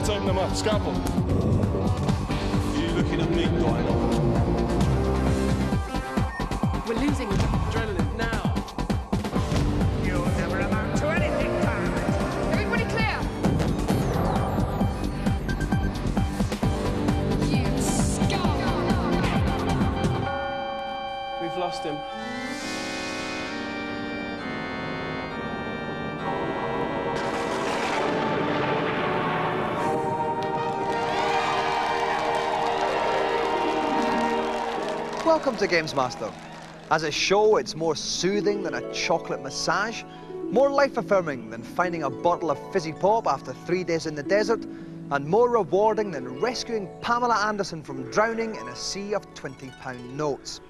Let's open them up. Scalpel. Are you looking at me, Dino? We're losing adrenaline now. You'll never amount to anything, Pirate. Everybody clear. You scum. We've lost him. Welcome to Gamesmaster. As a show, it's more soothing than a chocolate massage, more life-affirming than finding a bottle of fizzy pop after 3 days in the desert, and more rewarding than rescuing Pamela Anderson from drowning in a sea of £20 notes.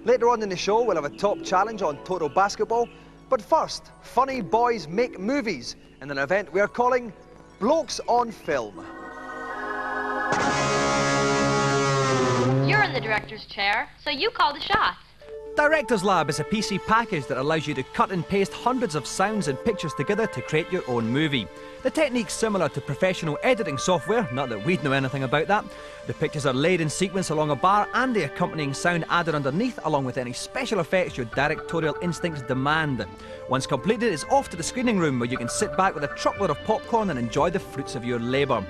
Later on in the show, we'll have a top challenge on total basketball, but first, funny boys make movies in an event we're calling Blokes on Film. You're in the director's chair, so you call the shots. Director's Lab is a PC package that allows you to cut and paste hundreds of sounds and pictures together to create your own movie. The technique's similar to professional editing software, not that we'd know anything about that. The pictures are laid in sequence along a bar and the accompanying sound added underneath, along with any special effects your directorial instincts demand. Once completed, it's off to the screening room where you can sit back with a truckload of popcorn and enjoy the fruits of your labour.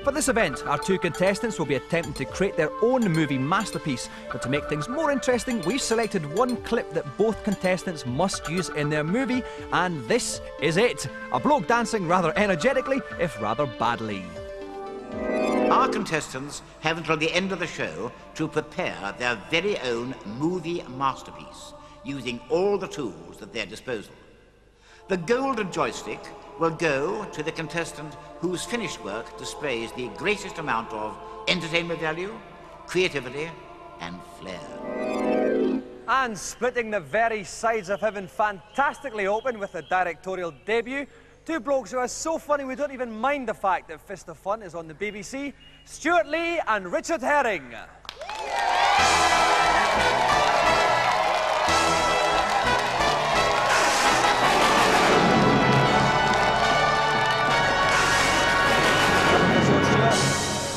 For this event, our two contestants will be attempting to create their own movie masterpiece, but to make things more interesting, we've selected one clip that both contestants must use in their movie, and this is it. A bloke dancing rather energetically, if rather badly. Our contestants have until the end of the show to prepare their very own movie masterpiece, using all the tools at their disposal. The golden joystick will go to the contestant whose finished work displays the greatest amount of entertainment value, creativity, and flair. And splitting the very sides of heaven fantastically open with a directorial debut, two blokes who are so funny we don't even mind the fact that Fist of Fun is on the BBC, Stewart Lee and Richard Herring.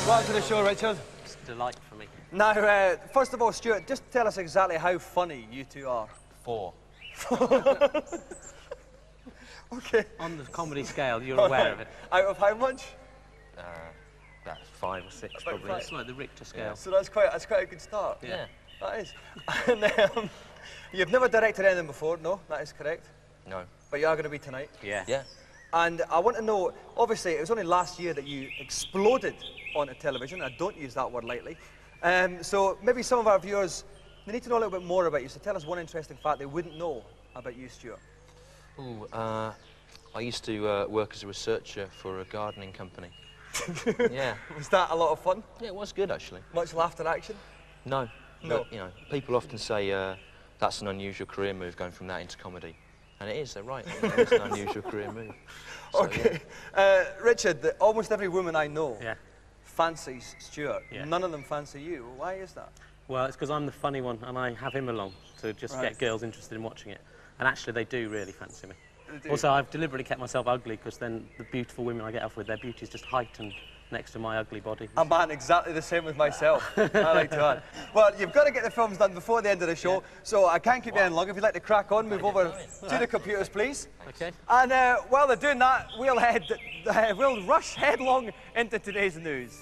Welcome to the show, Richard. It's a delight for me. Now, first of all, Stuart, just tell us exactly how funny you two are. 4. Okay. On the comedy scale, you're aware of it. Out of how much? About 5 or 6, About probably. 5. It's like the Richter scale. Yeah. So that's quite a good start. Yeah. That is. And you've never directed anything before, no? That is correct? No. But you are going to be tonight? Yeah. Yeah. And I want to know, obviously, it was only last year that you exploded onto television. I don't use that word lightly. So maybe some of our viewers, they need to know a little bit more about you. So tell us one interesting fact they wouldn't know about you, Stuart. Ooh, I used to work as a researcher for a gardening company. Yeah. Was that a lot of fun? Yeah, it was good, actually. Much laughter action? No. No. But, you know, people often say that's an unusual career move, going from that into comedy. And it is, they're right. It's an unusual career move. So, okay. Yeah. Richard, almost every woman I know fancies Stuart. Yeah. None of them fancy you. Why is that? Well, it's because I'm the funny one and I have him along to just get girls interested in watching it. And actually, they do really fancy me. Also, I've deliberately kept myself ugly because then the beautiful women I get off with, their beauty is just heightened next to my ugly body. I'm man, exactly the same with myself. I like to add. Well, you've got to get the films done before the end of the show, so I can't keep you any longer. If you'd like to crack on, move over to the computers, please. Okay. And while they're doing that, we'll rush headlong into today's news.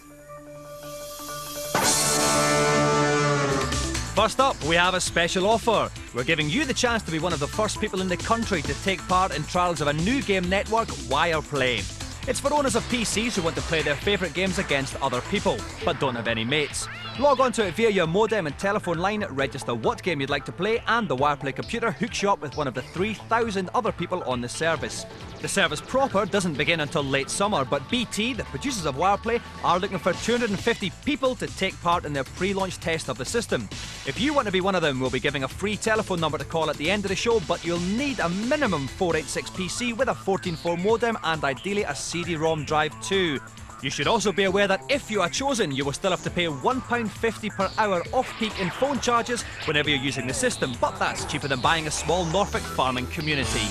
First up, we have a special offer. We're giving you the chance to be one of the first people in the country to take part in trials of a new game network, Wireplay. It's for owners of PCs who want to play their favourite games against other people, but don't have any mates. Log on to it via your modem and telephone line, register what game you'd like to play, and the Wireplay computer hooks you up with one of the 3,000 other people on the service. The service proper doesn't begin until late summer, but BT, the producers of Wireplay, are looking for 250 people to take part in their pre-launch test of the system. If you want to be one of them, we'll be giving a free telephone number to call at the end of the show, but you'll need a minimum 486 PC with a 14.4 modem and ideally a CD-ROM drive too. You should also be aware that if you are chosen, you will still have to pay £1.50 per hour off-peak in phone charges whenever you're using the system, but that's cheaper than buying a small Norfolk farming community.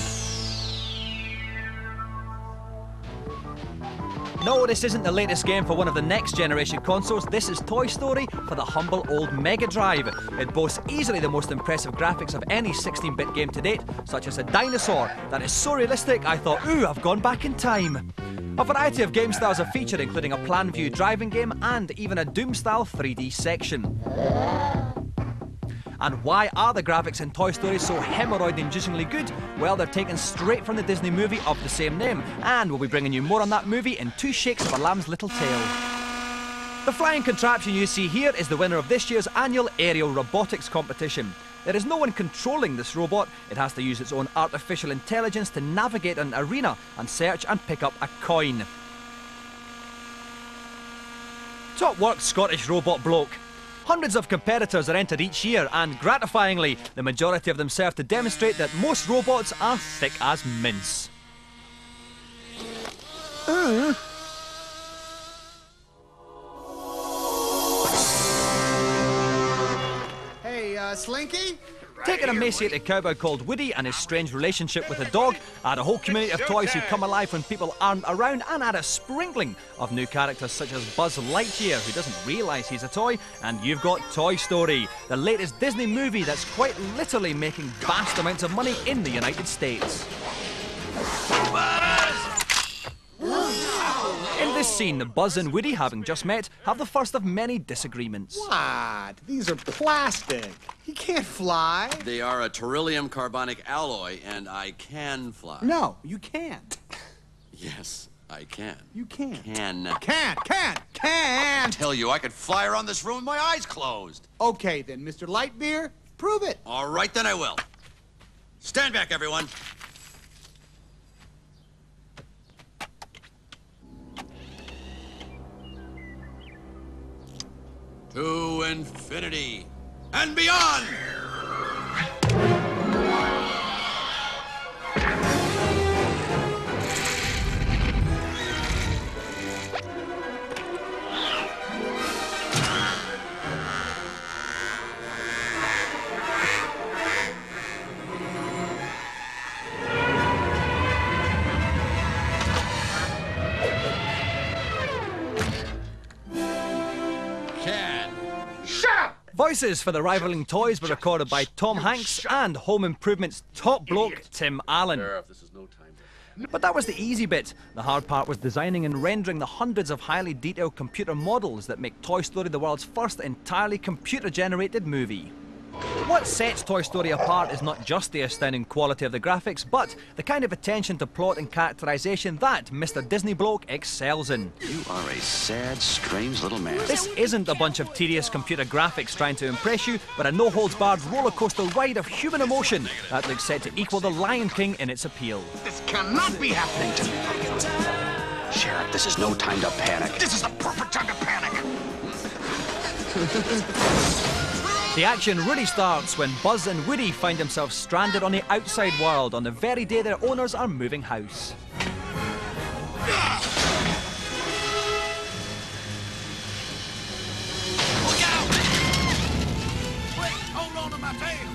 No, this isn't the latest game for one of the next generation consoles. This is Toy Story for the humble old Mega Drive. It boasts easily the most impressive graphics of any 16-bit game to date, such as a dinosaur that is so realistic I thought, ooh, I've gone back in time. A variety of game styles are featured, including a plan view driving game and even a Doom-style 3D section. And why are the graphics in Toy Story so hemorrhoid-inducingly good? Well, they're taken straight from the Disney movie of the same name, and we'll be bringing you more on that movie in 2 Shakes of a Lamb's Little Tail. The flying contraption you see here is the winner of this year's annual aerial robotics competition. There is no one controlling this robot. It has to use its own artificial intelligence to navigate an arena and search and pick up a coin. Top work, Scottish robot bloke. Hundreds of competitors are entered each year, and gratifyingly, the majority of them serve to demonstrate that most robots are thick as mince. Hey, Slinky? Take an emaciated cowboy called Woody and his strange relationship with a dog, add a whole community of toys who come alive when people aren't around, and add a sprinkling of new characters such as Buzz Lightyear, who doesn't realise he's a toy, and you've got Toy Story, the latest Disney movie that's quite literally making vast amounts of money in the United States. In this scene, Buzz and Woody, having just met, have the first of many disagreements. What? These are plastic. He can't fly. They are a beryllium carbonic alloy, and I can fly. No, you can't. Yes, I can. You can't. Can't. Can't. Tell you, I could fly around this room with my eyes closed. Okay, then, Mr. Lightbeer, prove it. All right, then I will. Stand back, everyone. To infinity and beyond! Voices for the rivaling toys were recorded by Tom Hanks and Home Improvement's top bloke, Tim Allen. But that was the easy bit. The hard part was designing and rendering the hundreds of highly detailed computer models that make Toy Story the world's first entirely computer-generated movie. What sets Toy Story apart is not just the astounding quality of the graphics, but the kind of attention to plot and characterization that Mr. Disney bloke excels in. You are a sad, strange little man. This isn't a bunch of tedious computer graphics trying to impress you, but a no-holds-barred roller coaster ride of human emotion that looks set to equal The Lion King in its appeal. This cannot be happening to me. Sheriff, this is no time to panic. This is the perfect time to panic. The action really starts when Buzz and Woody find themselves stranded on the outside world on the very day their owners are moving house. Look out! Wait, hold on to my tail!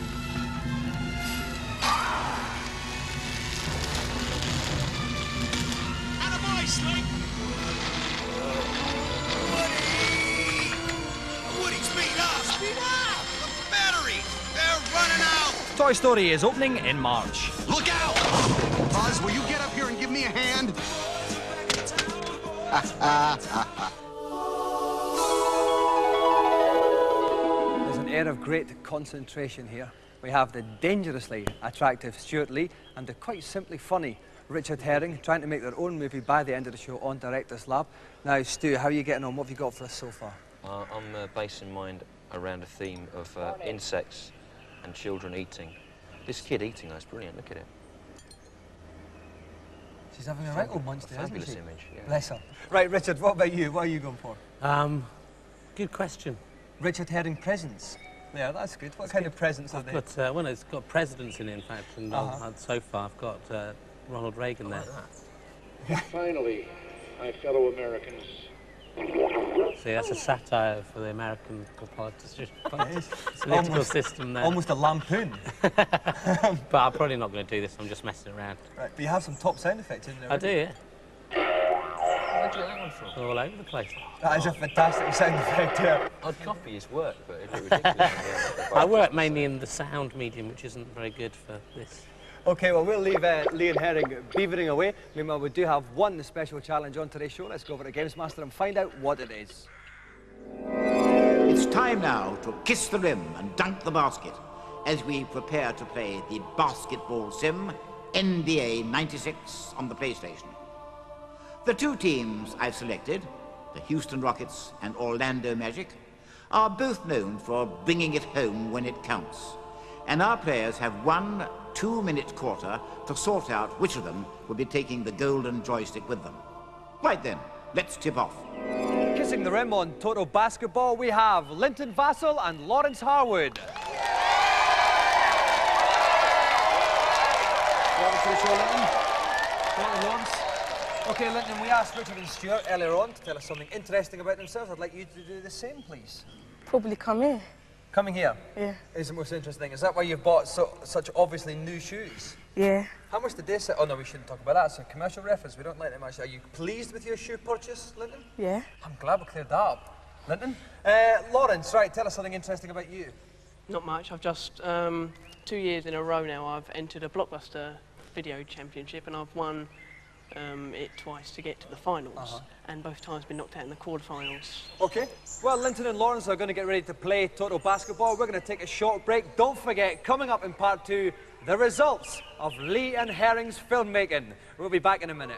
Attaboy, Slink! Woody, speed up! Speed up! They're running out! Toy Story is opening in March. Look out! Buzz, will you get up here and give me a hand? There's an air of great concentration here. We have the dangerously attractive Stewart Lee and the quite simply funny Richard Herring trying to make their own movie by the end of the show on Director's Lab. Now, Stu, how are you getting on? What have you got for us so far? I'm basing mine around a theme of insects and children eating. This kid eating, that's brilliant, look at it. She's having a right old munch there, isn't Fabulous she? image, yeah. Bless her. Right, Richard, what about you? What are you going for? Good question. Richard Herring presents. Yeah, that's good. What kind of presents are they? Well, it's got presidents in it, in fact, and so far I've got Ronald Reagan there. Finally, my fellow Americans. See, that's a satire for the American political system there. Almost a lampoon. But I'm probably not going to do this, I'm just messing around. Right, but you have some top sound effects in there. I do, yeah. Where'd you get that one from? All over the place. That is a fantastic sound effect here. I'd copy his work, but it'd be ridiculous. I work mainly in the sound medium, which isn't very good for this. OK, well, we'll leave Lee and Herring beavering away. Meanwhile, we do have one special challenge on today's show. Let's go over to Gamesmaster and find out what it is. It's time now to kiss the rim and dunk the basket as we prepare to play the basketball sim NBA 96 on the PlayStation. The two teams I've selected, the Houston Rockets and Orlando Magic, are both known for bringing it home when it counts. And our players have 1 2-minute quarter to sort out which of them will be taking the golden joystick with them. Right then, let's tip off. Kissing the rim on Total Basketball, we have Linton Vassell and Lawrence Harwood. Welcome to the show, Linton. Welcome, Lawrence. OK, Linton, we asked Richard and Stewart earlier on to tell us something interesting about themselves. I'd like you to do the same, please. Probably come here. Coming here? Yeah. Is the most interesting. Is that why you've bought such obviously new shoes? Yeah. How much did they say? Oh, no, we shouldn't talk about that. It's a commercial reference. We don't like them much. Are you pleased with your shoe purchase, Linton? Yeah. I'm glad we cleared that up. Linton? Lawrence, right, tell us something interesting about you. Not much. I've just 2 years in a row now. I've entered a Blockbuster Video Championship, and I've won it twice to get to the finals, and both times been knocked out in the quarterfinals. OK. Well, Linton and Lawrence are going to get ready to play Total Basketball. We're going to take a short break. Don't forget, coming up in part 2, the results of Lee and Herring's filmmaking. We'll be back in a minute.